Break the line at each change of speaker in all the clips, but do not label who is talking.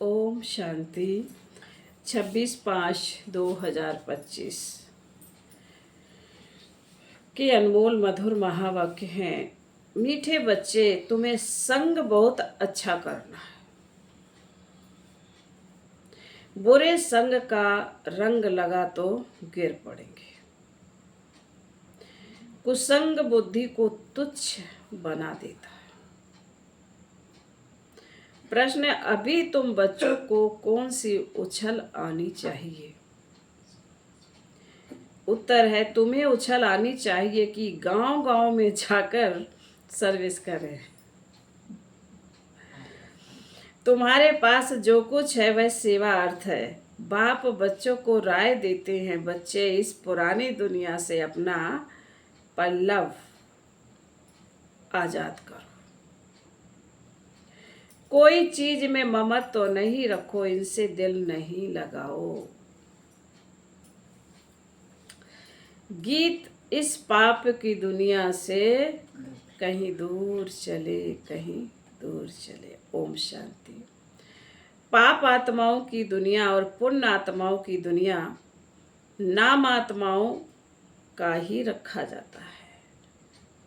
ओम शांति 26/5/2025 के अनमोल मधुर महावाक्य हैं। मीठे बच्चे, तुम्हें संग बहुत अच्छा करना है। बुरे संग का रंग लगा तो गिर पड़ेंगे। कुसंग बुद्धि को तुच्छ बना देता है। प्रश्न, अभी तुम बच्चों को कौन सी उछल आनी चाहिए? उत्तर है, तुम्हें उछल आनी चाहिए कि गांव गांव में जाकर सर्विस करें। तुम्हारे पास जो कुछ है वह सेवा अर्थ है। बाप बच्चों को राय देते हैं, बच्चे इस पुरानी दुनिया से अपना पल्लव आजाद करो। कोई चीज में ममत्व तो नहीं रखो, इनसे दिल नहीं लगाओ। गीत, इस पाप की दुनिया से कहीं दूर चले, कहीं दूर चले। ओम शांति। पाप आत्माओं की दुनिया और पुण्य आत्माओं की दुनिया नाम आत्माओं का ही रखा जाता है।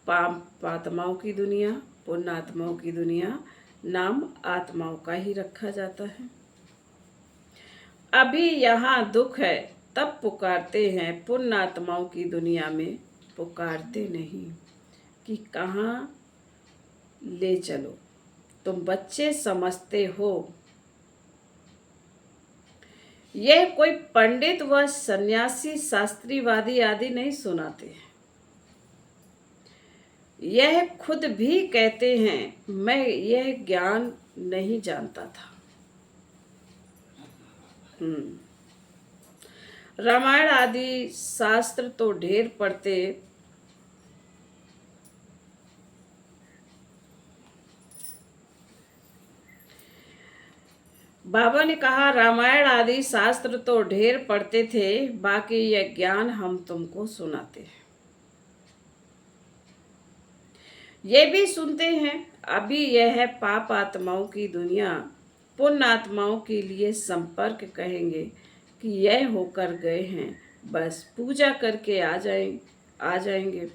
पाप आत्माओं की दुनिया, पुण्य आत्माओं की दुनिया नाम आत्माओं का ही रखा जाता है। अभी यहाँ दुख है तब पुकारते हैं, पुण्य आत्माओं की दुनिया में पुकारते नहीं कि कहाँ ले चलो। तुम बच्चे समझते हो यह कोई पंडित व सन्यासी शास्त्रीवादी आदि नहीं सुनाते हैं। यह खुद भी कहते हैं, मैं यह ज्ञान नहीं जानता था। रामायण आदि शास्त्र तो ढेर पढ़ते, बाबा ने कहा रामायण आदि शास्त्र तो ढेर पढ़ते थे, बाकी यह ज्ञान हम तुमको सुनाते हैं। ये भी सुनते हैं। अभी यह है पाप आत्माओं की दुनिया, पुण्य आत्माओं के लिए संपर्क कहेंगे कि यह होकर गए हैं, बस पूजा करके आ जाएंगे।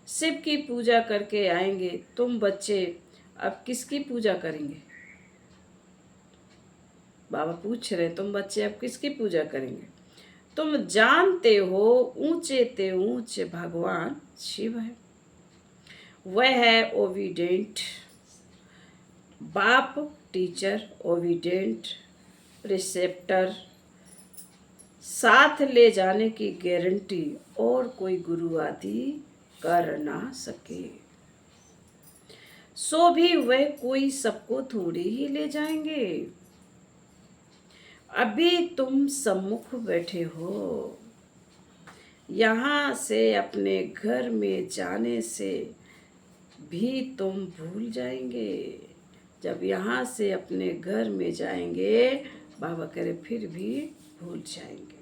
शिव की पूजा करके आएंगे। तुम बच्चे अब किसकी पूजा करेंगे? बाबा पूछ रहे, तुम बच्चे अब किसकी पूजा करेंगे? तुम जानते हो ऊंचे ते ऊंचे भगवान शिव है। वह है ओबीडेंट बाप, टीचर, ओबीडेंट रिसेप्टर, साथ ले जाने की गारंटी और कोई गुरु आदि कर ना सके। सो भी वह कोई सबको थोड़ी ही ले जाएंगे। अभी तुम सम्मुख बैठे हो, यहाँ से अपने घर में जाने से भी तुम भूल जाएंगे। जब यहाँ से अपने घर में जाएंगे, बाबा कह रहे फिर भी भूल जाएंगे।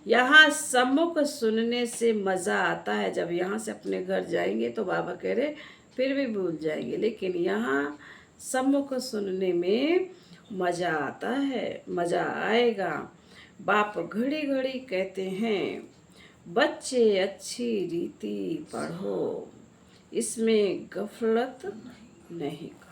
यहाँ सम्मुख सुनने से मज़ा आता है। जब यहाँ से अपने घर जाएंगे तो बाबा कह रहे फिर भी भूल जाएंगे, लेकिन यहाँ सम्मुख सुनने में मज़ा आता है, मज़ा आएगा। बाप घड़ी घड़ी कहते हैं, बच्चे अच्छी रीति पढ़ो, इसमें गफलत नहीं करो।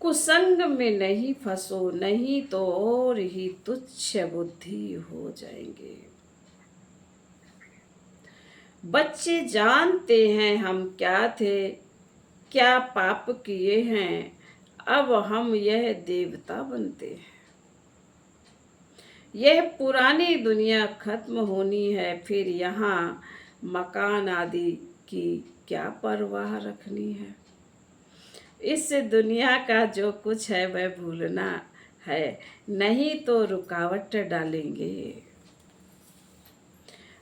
कुसंग में नहीं फंसो, नहीं तो और ही तुच्छ बुद्धि हो जाएंगे। बच्चे जानते हैं हम क्या थे, क्या पाप किए हैं, अब हम यह देवता बनते हैं। यह पुरानी दुनिया खत्म होनी है, फिर यहाँ मकान आदि की क्या परवाह रखनी है। इस दुनिया का जो कुछ है वह भूलना है, नहीं तो रुकावट डालेंगे।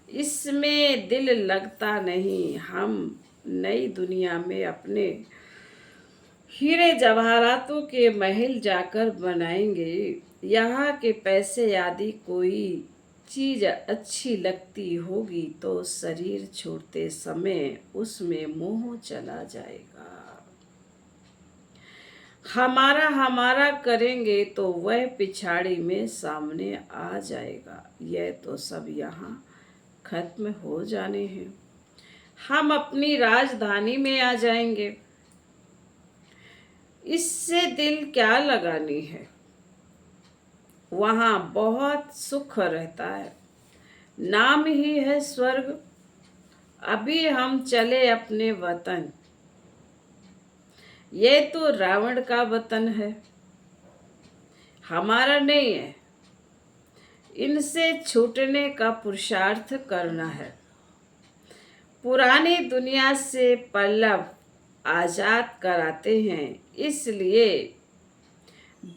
इसमें दिल लगता नहीं। हम नई दुनिया में अपने हीरे जवाहरातों के महल जाकर बनाएंगे। यहाँ के पैसे आदि कोई चीज अच्छी लगती होगी तो शरीर छोड़ते समय उसमें मोह चला जाएगा। हमारा हमारा करेंगे तो वह पिछाड़ी में सामने आ जाएगा। यह तो सब यहाँ खत्म हो जाने हैं। हम अपनी राजधानी में आ जाएंगे। इससे दिल क्या लगानी है, वहाँ बहुत सुख रहता है। नाम ही है स्वर्ग। अभी हम चले अपने वतन। ये तो रावण का वतन है, हमारा नहीं है। इनसे छूटने का पुरुषार्थ करना है। पुरानी दुनिया से पल्लव आजाद कराते हैं। इसलिए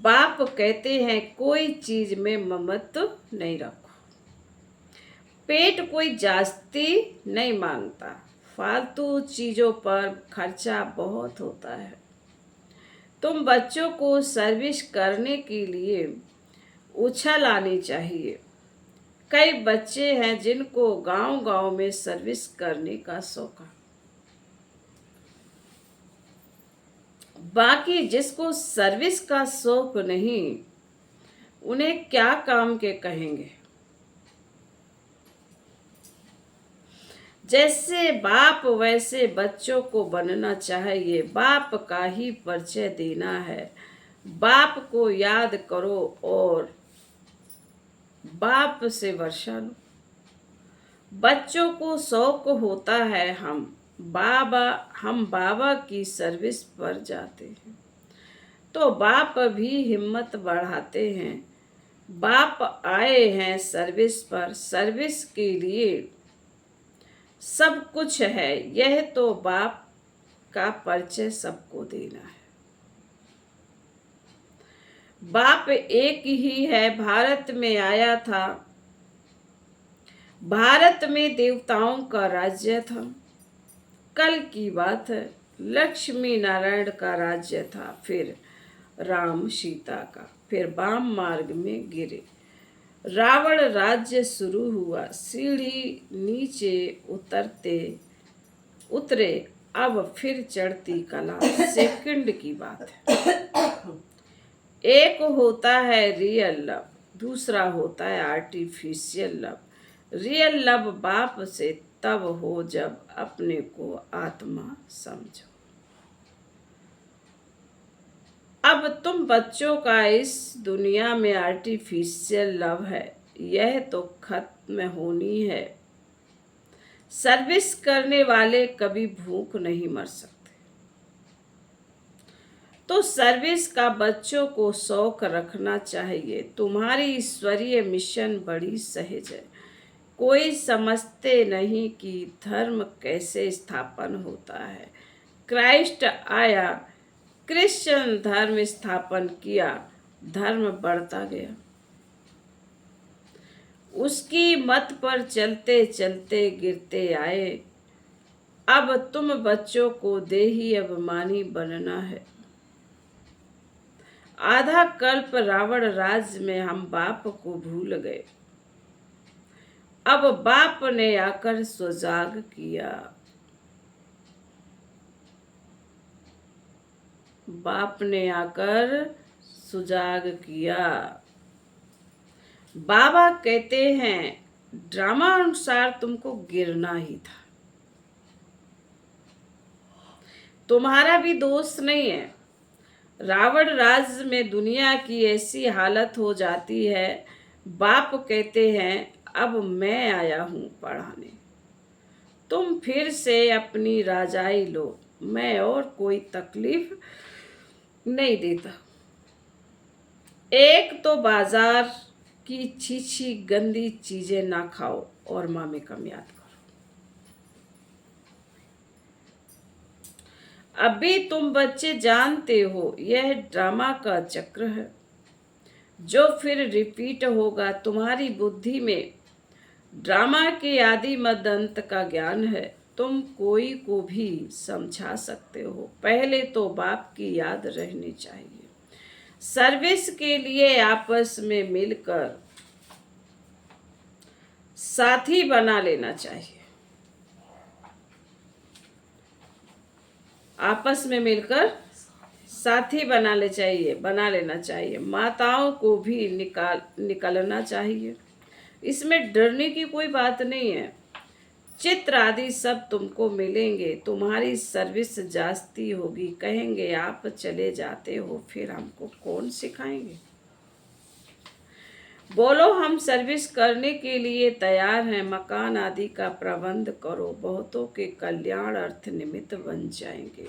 बाप कहते हैं कोई चीज में ममत्व नहीं रखो। पेट कोई जास्ती नहीं मांगता। फालतू चीजों पर खर्चा बहुत होता है। तुम बच्चों को सर्विस करने के लिए उछल आनी चाहिए। कई बच्चे हैं जिनको गांव-गांव में सर्विस करने का शौक है। बाकी जिसको सर्विस का शौक नहीं, उन्हें क्या काम के कहेंगे। जैसे बाप वैसे बच्चों को बनना चाहिए। बाप का ही परिचय देना है। बाप को याद करो और बाप से वर्षा लो। बच्चों को शौक होता है हम बाबा की सर्विस पर जाते हैं, तो बाप भी हिम्मत बढ़ाते हैं। बाप आए हैं सर्विस पर। सर्विस के लिए सब कुछ है। यह तो बाप का परिचय सबको देना है। बाप एक ही है। भारत में आया था। भारत में देवताओं का राज्य था। कल की बात है। लक्ष्मी नारायण का राज्य था, फिर राम सीता का, फिर वाम मार्ग में गिरे। रावण राज्य शुरू हुआ। सीढ़ी नीचे उतरे, अब फिर चढ़ती कला। सेकंड की बात है। एक होता है रियल लव, दूसरा होता है आर्टिफिशियल लव। रियल लव बाप से तब हो जब अपने को आत्मा समझो। अब तुम बच्चों का इस दुनिया में आर्टिफिशियल लव है, यह तो खत्म होनी है। सर्विस करने वाले कभी भूख नहीं मर सकते। तो सर्विस का बच्चों को शौक रखना चाहिए। तुम्हारी ईश्वरीय मिशन बड़ी सहज है। कोई समझते नहीं कि धर्म कैसे स्थापन होता है। क्राइस्ट आया, क्रिश्चियन धर्म स्थापन किया, धर्म बढ़ता गया। उसकी मत पर चलते चलते गिरते आए। अब तुम बच्चों को देही अभिमानी बनना है। आधा कल्प रावण राज में हम बाप को भूल गए। अब बाप ने आकर सुजाग किया। बाप ने आकर सुजाग किया। बाबा कहते हैं ड्रामा अनुसार तुमको गिरना ही था। तुम्हारा भी दोष नहीं है। रावण राज में दुनिया की ऐसी हालत हो जाती है। बाप कहते हैं अब मैं आया हूं पढ़ाने। तुम फिर से अपनी राजाई लो। मैं और कोई तकलीफ नहीं देता। एक तो बाजार की छी गंदी चीजें ना खाओ और माँ में कम याद करो। अभी तुम बच्चे जानते हो यह ड्रामा का चक्र है, जो फिर रिपीट होगा। तुम्हारी बुद्धि में ड्रामा के आदि मध्य अंत का ज्ञान है। तुम कोई को भी समझा सकते हो। पहले तो बाप की याद रहनी चाहिए। सर्विस के लिए आपस में मिलकर साथी बना लेना चाहिए। आपस में मिलकर साथी बना लेना चाहिए। माताओं को भी निकलना चाहिए। इसमें डरने की कोई बात नहीं है। चित्र आदि सब तुमको मिलेंगे। तुम्हारी सर्विस जास्ती होगी। कहेंगे आप चले जाते हो, फिर हमको कौन सिखाएंगे। बोलो हम सर्विस करने के लिए तैयार हैं। मकान आदि का प्रबंध करो। बहुतों के कल्याण अर्थ निमित्त बन जाएंगे।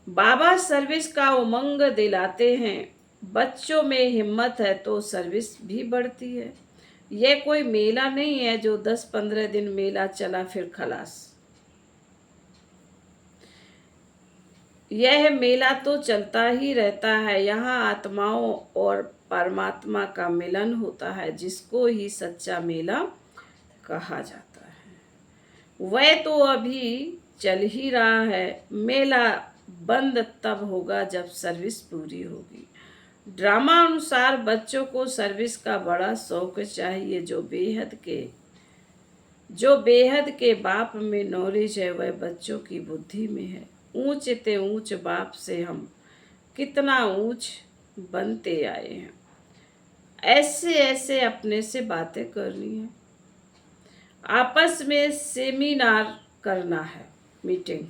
बाबा सर्विस का उमंग दिलाते हैं। बच्चों में हिम्मत है तो सर्विस भी बढ़ती है। यह कोई मेला नहीं है जो 10-15 दिन मेला चला फिर खलास। यह मेला तो चलता ही रहता है। यहाँ आत्माओं और परमात्मा का मिलन होता है, जिसको ही सच्चा मेला कहा जाता है। वह तो अभी चल ही रहा है। मेला बंद तब होगा जब सर्विस पूरी होगी। ड्रामा अनुसार बच्चों को सर्विस का बड़ा शौक चाहिए। जो बेहद के बाप में नॉलेज है वह बच्चों की बुद्धि में है। ऊंच ते ऊंच बाप से हम कितना ऊंच बनते आए हैं। ऐसे ऐसे अपने से बातें करनी है। आपस में सेमिनार करना है, मीटिंग।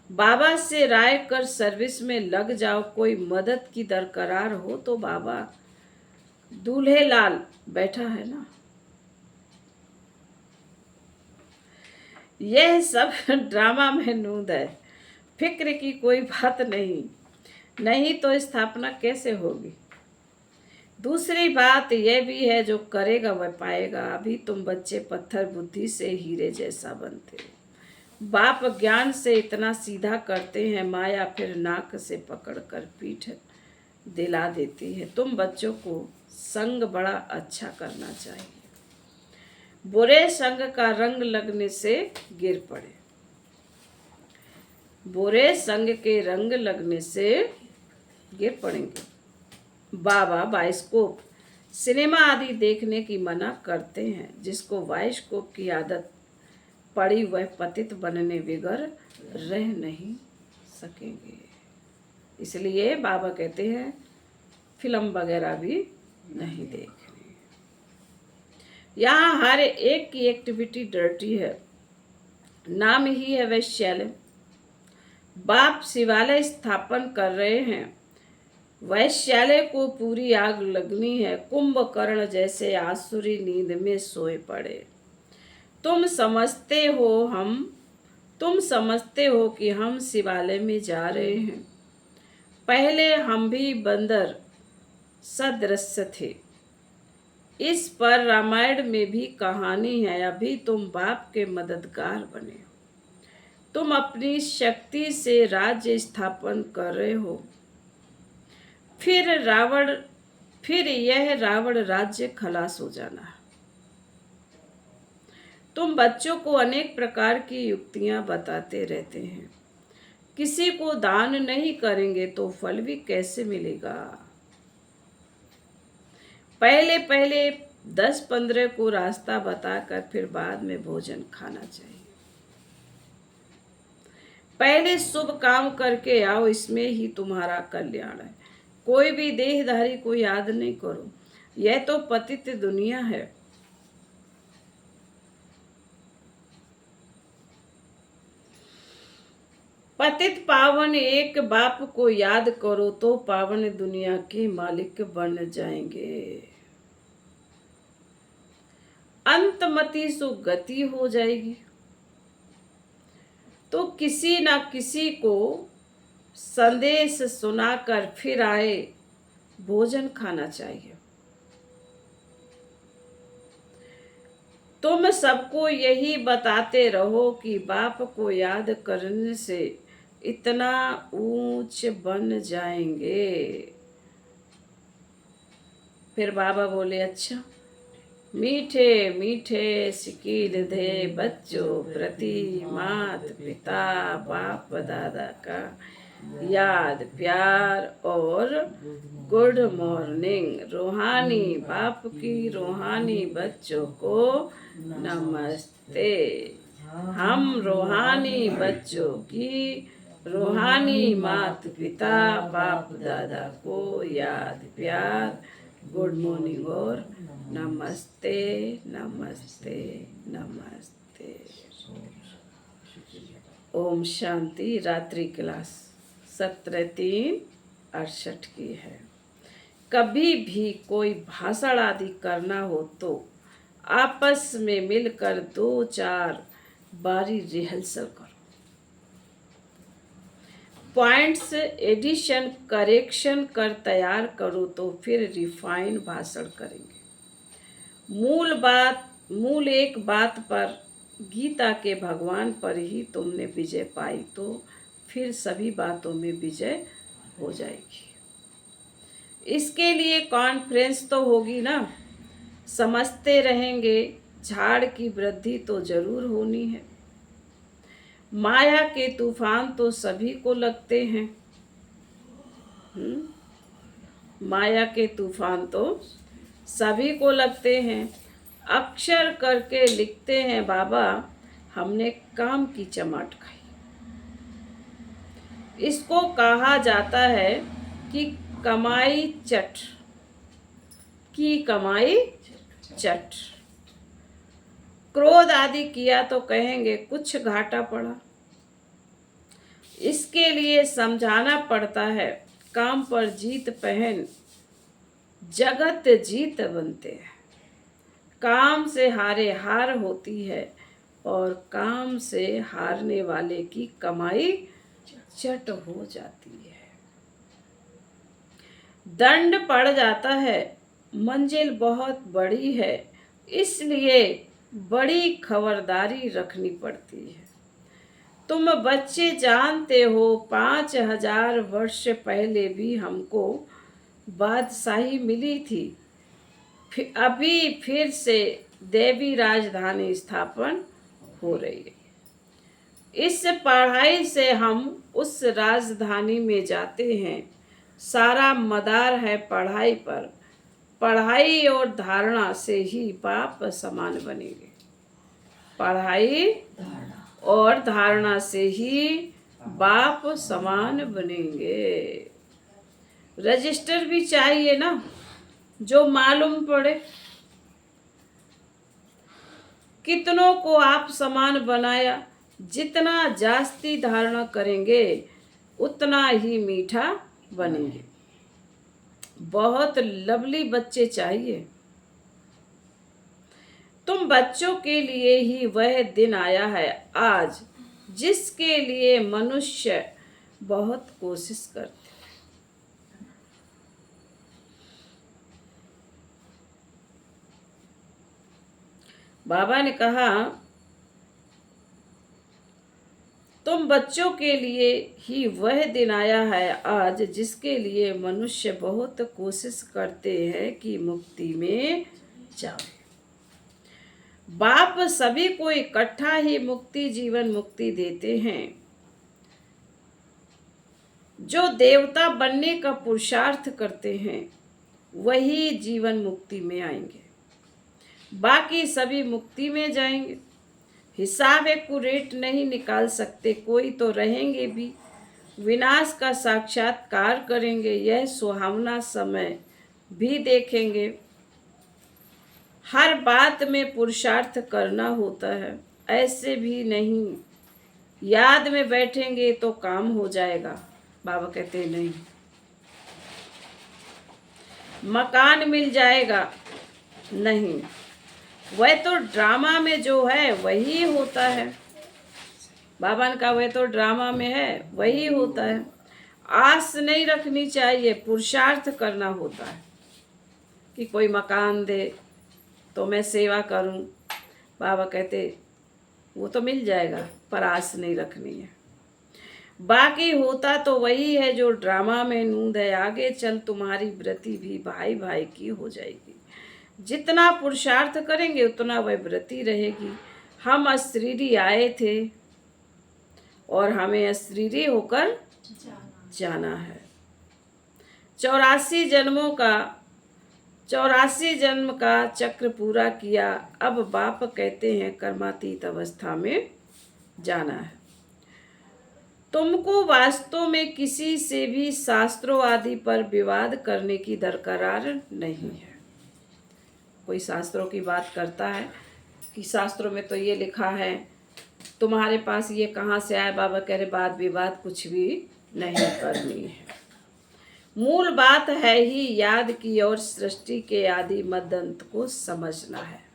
बाबा से राय कर सर्विस में लग जाओ। कोई मदद की दरकार हो तो बाबा दूल्हे लाल बैठा है ना। यह सब ड्रामा में नूंद है। फिक्र की कोई बात नहीं तो स्थापना कैसे होगी। दूसरी बात यह भी है, जो करेगा वह पाएगा। अभी तुम बच्चे पत्थर बुद्धि से हीरे जैसा बनते हो। बाप ज्ञान से इतना सीधा करते हैं, माया फिर नाक से पकड़कर पीठ दिला देती है। तुम बच्चों को संग बड़ा अच्छा करना चाहिए। बुरे संग का रंग लगने से गिर पड़े। बुरे संग के रंग लगने से गिर पड़ेंगे। बाबा बाइस्कोप, सिनेमा आदि देखने की मना करते हैं। जिसको बाइस्कोप की आदत पड़ी वह पतित बनने बिगर रह नहीं सकेंगे। इसलिए बाबा कहते हैं फिल्म वगैरह भी नहीं देखनी। यहाँ हर एक की एक्टिविटी डर्टी है। नाम ही है वैश्यालय। बाप शिवालय स्थापन कर रहे हैं। वैश्यालय को पूरी आग लगनी है। कुंभकर्ण जैसे आसुरी नींद में सोए पड़े। तुम समझते हो कि हम शिवालय में जा रहे हैं। पहले हम भी बंदर सदृश थे। इस पर रामायण में भी कहानी है। अभी तुम बाप के मददगार बने हो। तुम अपनी शक्ति से राज्य स्थापन कर रहे हो। फिर यह रावण राज्य खलास हो जाना है। तुम बच्चों को अनेक प्रकार की युक्तियां बताते रहते हैं। किसी को दान नहीं करेंगे तो फल भी कैसे मिलेगा। पहले 10-15 को रास्ता बताकर फिर बाद में भोजन खाना चाहिए। पहले शुभ काम करके आओ, इसमें ही तुम्हारा कल्याण है। कोई भी देहधारी को याद नहीं करो। यह तो पतित दुनिया है। पतित पावन एक बाप को याद करो तो पावन दुनिया के मालिक बन जाएंगे। अंतमति सुगति हो जाएगी। तो किसी ना किसी को संदेश सुनाकर फिर आए भोजन खाना चाहिए। तुम सबको यही बताते रहो कि बाप को याद करने से इतना ऊंच बन जाएंगे। फिर बाबा बोले, अच्छा मीठे मीठे सिकील दे बच्चों प्रति मात पिता बाप दादा का याद प्यार और गुड मॉर्निंग। रूहानी बाप की रूहानी बच्चों को नमस्ते। हम रूहानी बच्चों की रूहानी माता पिता बाप दादा को याद प्यार गुड मॉर्निंग और नमस्ते नमस्ते नमस्ते। ओम शांति। रात्रि क्लास 17/3/68 की है। कभी भी कोई भाषण आदि करना हो तो आपस में मिलकर 2-4 बारी रिहर्सल करो। पॉइंट्स एडिशन करेक्शन कर तैयार करो तो फिर रिफाइन भाषण करेंगे। मूल एक बात पर गीता के भगवान पर ही तुमने विजय पाई तो फिर सभी बातों में विजय हो जाएगी। इसके लिए कॉन्फ्रेंस तो होगी ना। समझते रहेंगे झाड़ की वृद्धि तो जरूर होनी है। माया के तूफान तो सभी को लगते हैं। माया के तूफान तो सभी को लगते हैं। अक्षर करके लिखते हैं बाबा हमने काम की चमाट खाई। इसको कहा जाता है कि कमाई चट की कमाई चट। क्रोध आदि किया तो कहेंगे कुछ घाटा पड़ा। इसके लिए समझाना पड़ता है काम पर जीत पहन जगत जीत बनते हैं। काम से हारे हार होती है और काम से हारने वाले की कमाई चट हो जाती है। दंड पड़ जाता है। मंजिल बहुत बड़ी है इसलिए बड़ी खबरदारी रखनी पड़ती है। तुम बच्चे जानते हो 5000 वर्ष पहले भी हमको बादशाही मिली थी। अभी फिर से देवी राजधानी स्थापन हो रही है। इस पढ़ाई से हम उस राजधानी में जाते हैं। सारा मदार है पढ़ाई पर। पढ़ाई और धारणा से ही बाप समान बनेंगे। पढ़ाई और धारणा से ही बाप समान बनेंगे। रजिस्टर भी चाहिए ना जो मालूम पड़े। कितनों को आप समान बनाया। जितना जास्ती धारणा करेंगे उतना ही मीठा बनेंगे। बहुत लवली बच्चे चाहिए। तुम बच्चों के लिए ही वह दिन आया है आज जिसके लिए मनुष्य बहुत कोशिश करते हैं। बाबा ने कहा तुम बच्चों के लिए ही वह दिन आया है आज जिसके लिए मनुष्य बहुत कोशिश करते हैं कि मुक्ति में जाए। बाप सभी को इकट्ठा ही मुक्ति जीवन मुक्ति देते हैं। जो देवता बनने का पुरुषार्थ करते हैं वही जीवन मुक्ति में आएंगे। बाकी सभी मुक्ति में जाएंगे। हिसाब एक्यूरेट नहीं निकाल सकते। कोई तो रहेंगे भी विनाश का साक्षात्कार करेंगे। यह सुहावना समय भी देखेंगे। हर बात में पुरुषार्थ करना होता है। ऐसे भी नहीं याद में बैठेंगे तो काम हो जाएगा। बाबा कहते नहीं मकान मिल जाएगा नहीं। वह तो ड्रामा में जो है वही होता है। बाबा ने कहा वह तो ड्रामा में है वही होता है। आस नहीं रखनी चाहिए। पुरुषार्थ करना होता है कि कोई मकान दे तो मैं सेवा करूं। बाबा कहते वो तो मिल जाएगा पर आस नहीं रखनी है। बाकी होता तो वही है जो ड्रामा में नूंद है। आगे चल तुम्हारी व्रति भी भाई भाई की हो जाएगी। जितना पुरुषार्थ करेंगे उतना वह व्रति रहेगी। हम अशरीरी आए थे और हमें अशरीरी होकर जाना है। 84 जन्म का चक्र पूरा किया। अब बाप कहते हैं कर्मातीत अवस्था में जाना है। तुमको वास्तव में किसी से भी शास्त्रों आदि पर विवाद करने की दरकार नहीं है। कोई शास्त्रों की बात करता है कि शास्त्रों में तो ये लिखा है, तुम्हारे पास ये कहाँ से आया? बाबा कह रहे वाद विवाद कुछ भी नहीं करनी है। मूल बात है ही याद की और सृष्टि के आदि मदंत को समझना है।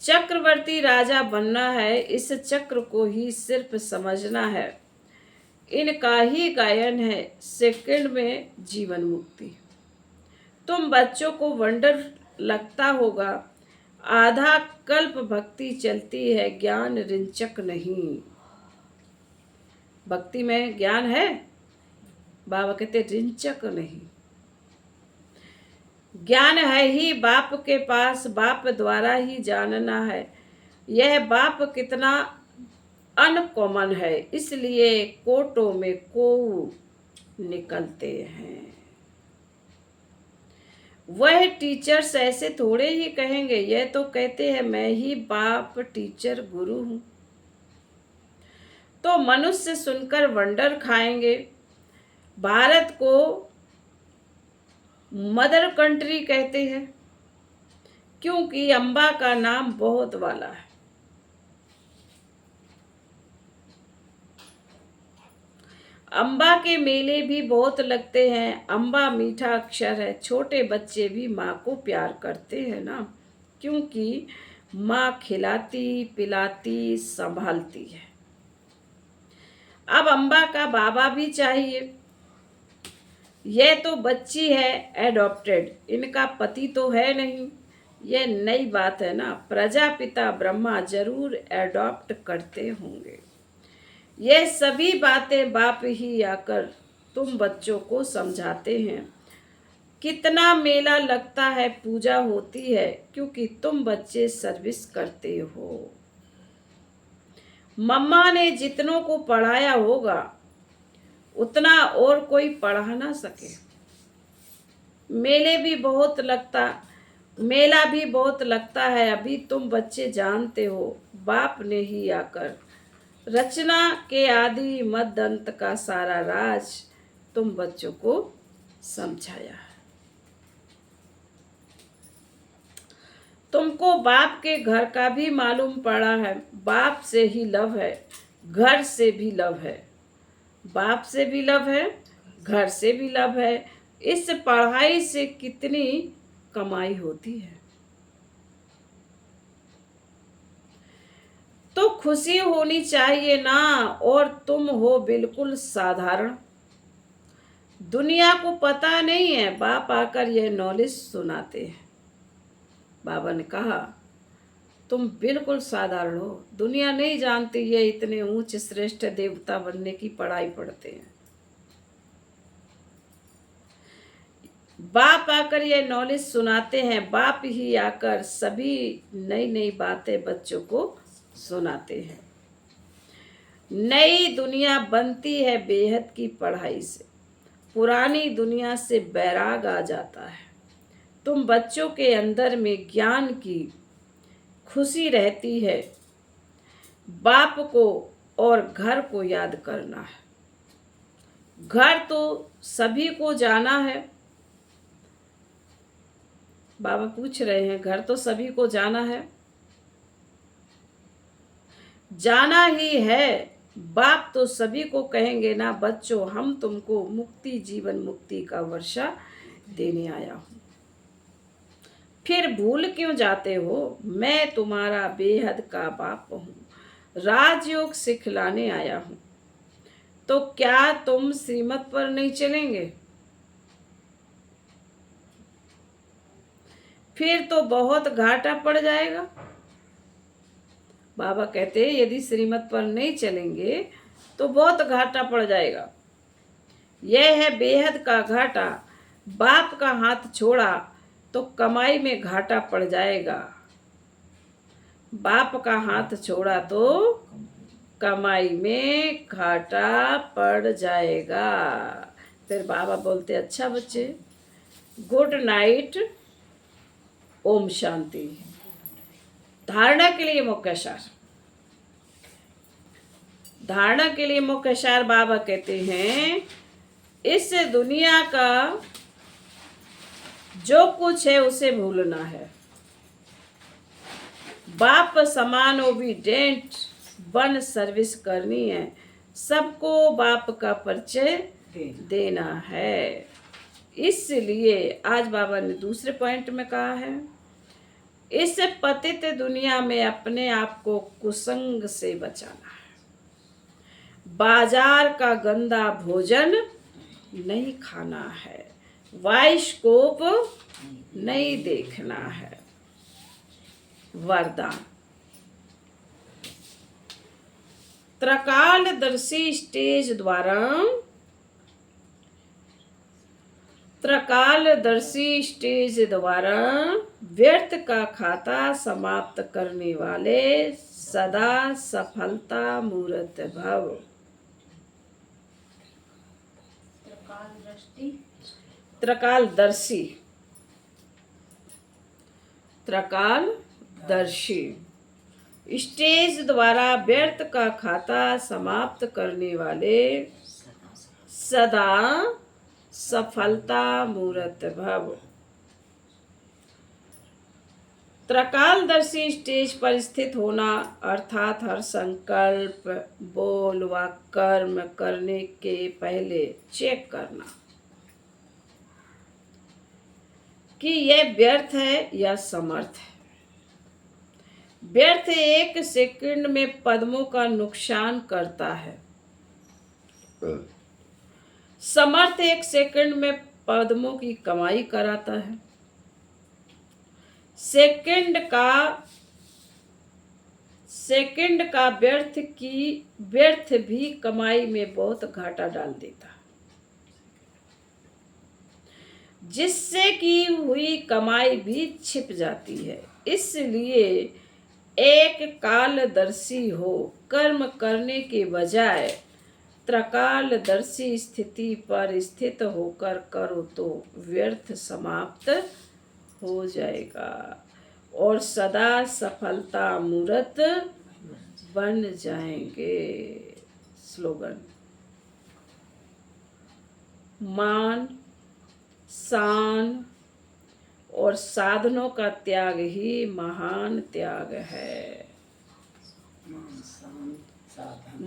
चक्रवर्ती राजा बनना है, इस चक्र को ही सिर्फ समझना है। इनका ही गायन है सेकंड में जीवन मुक्ति। तुम बच्चों को वंडर लगता होगा, आधा कल्प भक्ति चलती है, ज्ञान रिंचक नहीं। भक्ति में ज्ञान है, बाबा कहते रिंचक नहीं। ज्ञान है ही बाप के पास, बाप द्वारा ही जानना है। यह बाप कितना अनकॉमन है, इसलिए कोटों में को निकलते हैं। वह टीचर्स ऐसे थोड़े ही कहेंगे, यह तो कहते हैं मैं ही बाप टीचर गुरु हूं। तो मनुष्य सुनकर वंडर खाएंगे। भारत को मदर कंट्री कहते हैं क्योंकि अम्बा का नाम बहुत वाला है। अम्बा के मेले भी बहुत लगते हैं। अम्बा मीठा अक्षर है, छोटे बच्चे भी माँ को प्यार करते हैं ना, क्योंकि माँ खिलाती पिलाती संभालती है। अब अम्बा का बाबा भी चाहिए। यह तो बच्ची है एडॉप्टेड, इनका पति तो है नहीं। यह नई बात है ना, प्रजापिता ब्रह्मा जरूर एडॉप्ट करते होंगे। यह सभी बातें बाप ही आकर तुम बच्चों को समझाते हैं। कितना मेला लगता है, पूजा होती है, क्योंकि तुम बच्चे सर्विस करते हो। मम्मा ने जितनों को पढ़ाया होगा उतना और कोई पढ़ा ना सके। मेला भी बहुत लगता है, अभी तुम बच्चे जानते हो। बाप ने ही आकर रचना के आदि मध्य अंत का सारा राज तुम बच्चों को समझाया है। तुमको बाप के घर का भी मालूम पड़ा है। बाप से ही लव है, घर से भी लव है। बाप से भी लव है, घर से भी लव है। इस पढ़ाई से कितनी कमाई होती है। तो खुशी होनी चाहिए ना, और तुम हो बिल्कुल साधारण। दुनिया को पता नहीं है, बाप आकर यह नॉलेज सुनाते हैं। बाबा ने कहा तुम बिल्कुल साधारण हो, दुनिया नहीं जानती ये इतने ऊंच श्रेष्ठ देवता बनने की पढ़ाई पढ़ते हैं। बाप आकर ये नॉलेज सुनाते हैं। बाप ही आकर सभी नई नई बातें बच्चों को सुनाते हैं। नई दुनिया बनती है बेहद की पढ़ाई से, पुरानी दुनिया से बैराग आ जाता है। तुम बच्चों के अंदर में ज्ञान की खुशी रहती है। बाप को और घर को याद करना है। घर तो सभी को जाना है। बाबा पूछ रहे हैं, घर तो सभी को जाना है, जाना ही है। बाप तो सभी को कहेंगे ना, बच्चों हम तुमको मुक्ति जीवन मुक्ति का वर्षा देने आया हूं। फिर भूल क्यों जाते हो, मैं तुम्हारा बेहद का बाप हूं, राजयोग सिखलाने आया हूं। तो क्या तुम श्रीमत पर नहीं चलेंगे? फिर तो बहुत घाटा पड़ जाएगा। बाबा कहते हैं यदि श्रीमत पर नहीं चलेंगे तो बहुत घाटा पड़ जाएगा। यह है बेहद का घाटा। बाप का हाथ छोड़ा तो कमाई में घाटा पड़ जाएगा। बाप का हाथ छोड़ा तो कमाई में घाटा पड़ जाएगा। फिर बाबा बोलते अच्छा बच्चे, गुड नाइट, ओम शांति। धारणा के लिए मुख्य सार, धारणा के लिए मुख्य सार बाबा कहते हैं, इस दुनिया का जो कुछ है उसे भूलना है। बाप समान ओबीडेंट बन सर्विस करनी है। सबको बाप का परिचय देना है। इसलिए आज बाबा ने दूसरे पॉइंट में कहा है, इस पतित दुनिया में अपने आप को कुसंग से बचाना है। बाजार का गंदा भोजन नहीं खाना है। बायोस्कोप नहीं देखना है। वरदान, त्रकालदर्शी स्टेज द्वारा व्यर्थ का खाता समाप्त करने वाले सदा सफलता मूर्त भव। त्रकालदर्शी स्टेज द्वारा व्यर्थ का खाता समाप्त करने वाले सदा सफलता मूर्त भव। त्रकालदर्शी स्टेज पर स्थित होना अर्थात हर संकल्प, बोल व कर्म करने के पहले चेक करना कि यह व्यर्थ है या समर्थ है। व्यर्थ 1 सेकंड में पद्मों का नुकसान करता है। समर्थ 1 सेकंड में पद्मों की कमाई कराता है। सेकंड का व्यर्थ भी कमाई में बहुत घाटा डाल देता है, जिससे की हुई कमाई भी छिप जाती है। इसलिए एक कालदर्शी हो, कर्म करने के बजाय त्रकालदर्शी स्थिति पर स्थित होकर करो तो व्यर्थ समाप्त हो जाएगा और सदा सफलता मूर्त बन जाएंगे। स्लोगन, मान, शान और साधनों का त्याग ही महान त्याग है।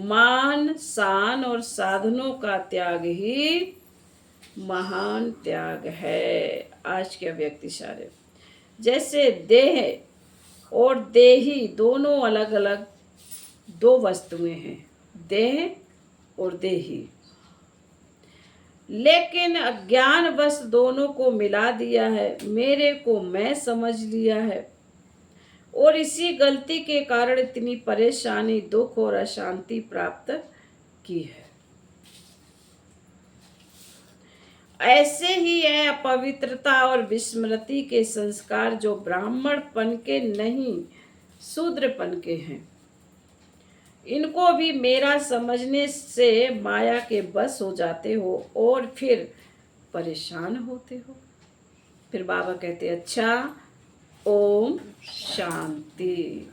मान, शान और साधनों का त्याग ही महान त्याग है। आज के व्यक्ति सारे जैसे देह और देही दोनों अलग अलग दो वस्तुएं हैं, देह और देही, लेकिन अज्ञान बस दोनों को मिला दिया है। मेरे को मैं समझ लिया है और इसी गलती के कारण इतनी परेशानी, दुख और अशांति प्राप्त की है। ऐसे ही है अपवित्रता और विस्मृति के संस्कार जो ब्राह्मणपन के नहीं शूद्रपन के हैं। इनको भी मेरा समझने से माया के बस हो जाते हो और फिर परेशान होते हो। फिर बाबा कहते अच्छा, ओम शांति।